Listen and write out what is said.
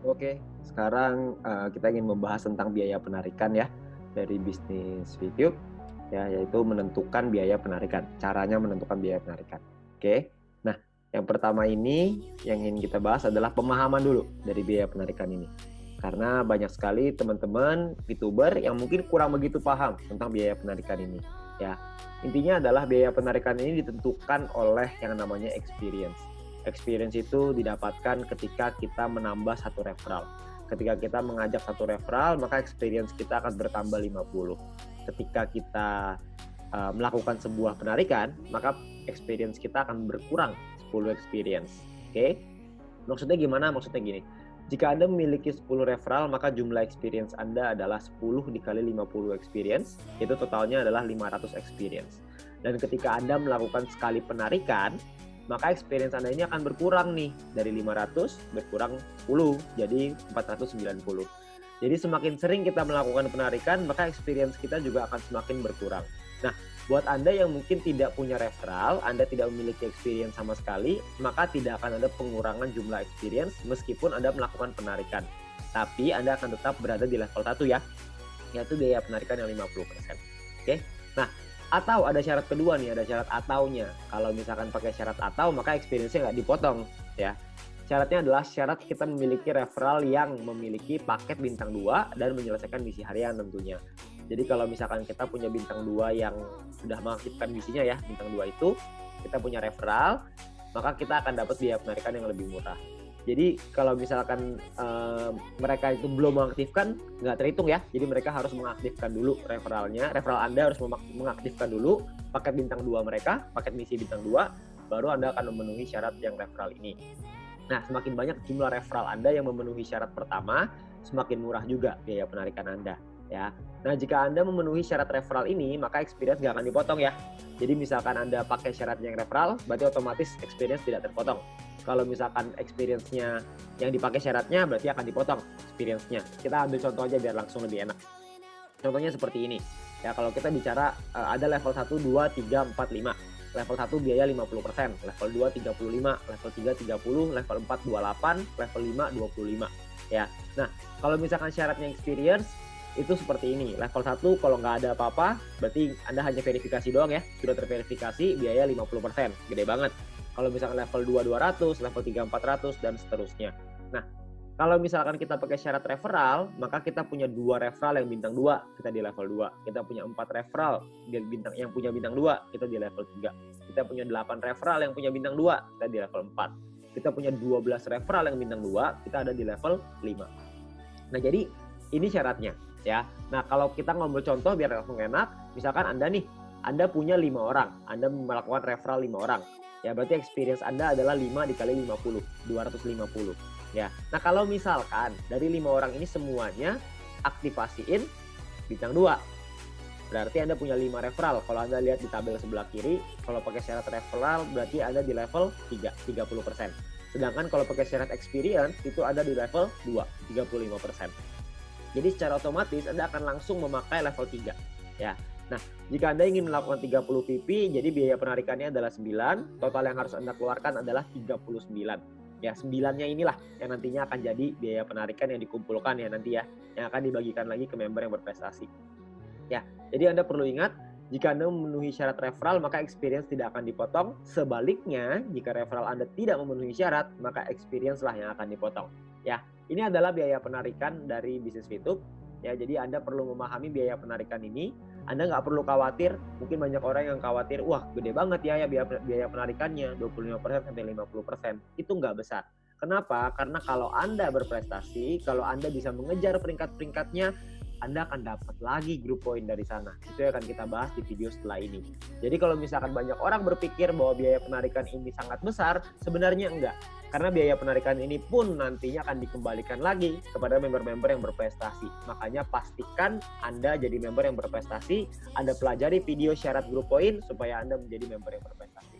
Oke, sekarang kita ingin membahas tentang biaya penarikan ya dari bisnis YouTube ya, yaitu menentukan biaya penarikan, caranya menentukan biaya penarikan. Oke. Nah, yang pertama ini yang ingin kita bahas adalah pemahaman dulu dari biaya penarikan ini. Karena banyak sekali teman-teman VTuber yang mungkin kurang begitu paham tentang biaya penarikan ini ya. Intinya adalah biaya penarikan ini ditentukan oleh yang namanya experience. Experience itu didapatkan ketika kita menambah satu referral. Ketika kita mengajak satu referral, maka experience kita akan bertambah 50. Ketika kita melakukan sebuah penarikan, maka experience kita akan berkurang 10 experience. Oke? Maksudnya gimana? Maksudnya gini. Jika Anda memiliki 10 referral, maka jumlah experience Anda adalah 10 dikali 50 experience, itu totalnya adalah 500 experience. Dan ketika Anda melakukan sekali penarikan, maka experience Anda ini akan berkurang nih, dari 500 berkurang 10 jadi 490. Jadi semakin sering kita melakukan penarikan, maka experience kita juga akan semakin berkurang. Nah, buat Anda yang mungkin tidak punya referral, Anda tidak memiliki experience sama sekali, maka tidak akan ada pengurangan jumlah experience meskipun Anda melakukan penarikan. Tapi Anda akan tetap berada di level 1 ya, yaitu biaya penarikan yang 50%. Oke? Nah, atau ada syarat kedua nih, ada syarat ataunya. Kalau misalkan pakai syarat atau, maka experience-nya nggak dipotong ya. Syaratnya adalah syarat kita memiliki referral yang memiliki paket bintang 2 dan menyelesaikan misi harian tentunya. Jadi kalau misalkan kita punya bintang 2 yang sudah mengaktifkan misinya ya, bintang 2 itu kita punya referral, maka kita akan dapat biaya penarikan yang lebih murah. Jadi kalau misalkan mereka itu belum mengaktifkan, nggak terhitung ya. Jadi mereka harus mengaktifkan dulu referralnya. Referral Anda harus mengaktifkan dulu paket bintang 2 mereka, paket misi bintang 2, baru Anda akan memenuhi syarat yang referral ini. Nah, semakin banyak jumlah referral Anda yang memenuhi syarat pertama, semakin murah juga biaya penarikan Anda ya. Nah, jika Anda memenuhi syarat referral ini, maka experience nggak akan dipotong ya. Jadi misalkan Anda pakai syarat yang referral, berarti otomatis experience tidak terpotong. Kalau misalkan experience-nya yang dipakai syaratnya, berarti akan dipotong experience-nya. Kita ambil contoh aja biar langsung lebih enak. Contohnya seperti ini. Ya, kalau kita bicara ada level 1, 2, 3, 4, 5. Level 1 biaya 50%, level 2 35, level 3 30, level 4 28, level 5 25. Ya. Nah, kalau misalkan syaratnya experience itu seperti ini. Level 1 kalau nggak ada apa-apa, berarti Anda hanya verifikasi doang ya. Sudah terverifikasi, biaya 50%. Gede banget. Kalau misalkan level 2 200, level 3 400 dan seterusnya. Nah, kalau misalkan kita pakai syarat referral, maka kita punya 2 referral yang bintang 2, kita di level 2. Kita punya 4 referral yang punya bintang 2, kita di level 3. Kita punya 8 referral yang punya bintang 2, kita di level 4. Kita punya 12 referral yang bintang 2, kita ada di level 5. Nah, jadi ini syaratnya ya. Nah, kalau kita ngomong contoh biar langsung enak, misalkan Anda punya 5 orang, Anda melakukan referral 5 orang. Ya, berarti experience Anda adalah 5 dikali 50, 250. Ya. Nah, kalau misalkan dari 5 orang ini semuanya aktifasiin bintang 2, berarti Anda punya 5 referral. Kalau Anda lihat di tabel sebelah kiri, kalau pakai syarat referral berarti Anda di level 3, 30%. Sedangkan kalau pakai syarat experience itu ada di level 2, 35%. Jadi secara otomatis Anda akan langsung memakai level 3. Ya. Nah, jika Anda ingin melakukan 30 PP, jadi biaya penarikannya adalah 9, total yang harus Anda keluarkan adalah 39. Ya, 9-nya inilah yang nantinya akan jadi biaya penarikan yang dikumpulkan ya nanti ya, yang akan dibagikan lagi ke member yang berprestasi. Ya, jadi Anda perlu ingat, jika Anda memenuhi syarat referral, maka experience tidak akan dipotong. Sebaliknya, jika referral Anda tidak memenuhi syarat, maka experience lah yang akan dipotong. Ya, ini adalah biaya penarikan dari bisnis VTube. Ya, jadi Anda perlu memahami biaya penarikan ini. Anda nggak perlu khawatir, mungkin banyak orang yang khawatir, wah gede banget ya biaya penarikannya, 25% sampai 50%. Itu nggak besar. Kenapa? Karena kalau Anda berprestasi, kalau Anda bisa mengejar peringkat-peringkatnya, Anda akan dapat lagi grup poin dari sana. Itu yang akan kita bahas di video setelah ini. Jadi kalau misalkan banyak orang berpikir bahwa biaya penarikan ini sangat besar, sebenarnya enggak. Karena biaya penarikan ini pun nantinya akan dikembalikan lagi kepada member-member yang berprestasi. Makanya pastikan Anda jadi member yang berprestasi, Anda pelajari video syarat grup poin supaya Anda menjadi member yang berprestasi.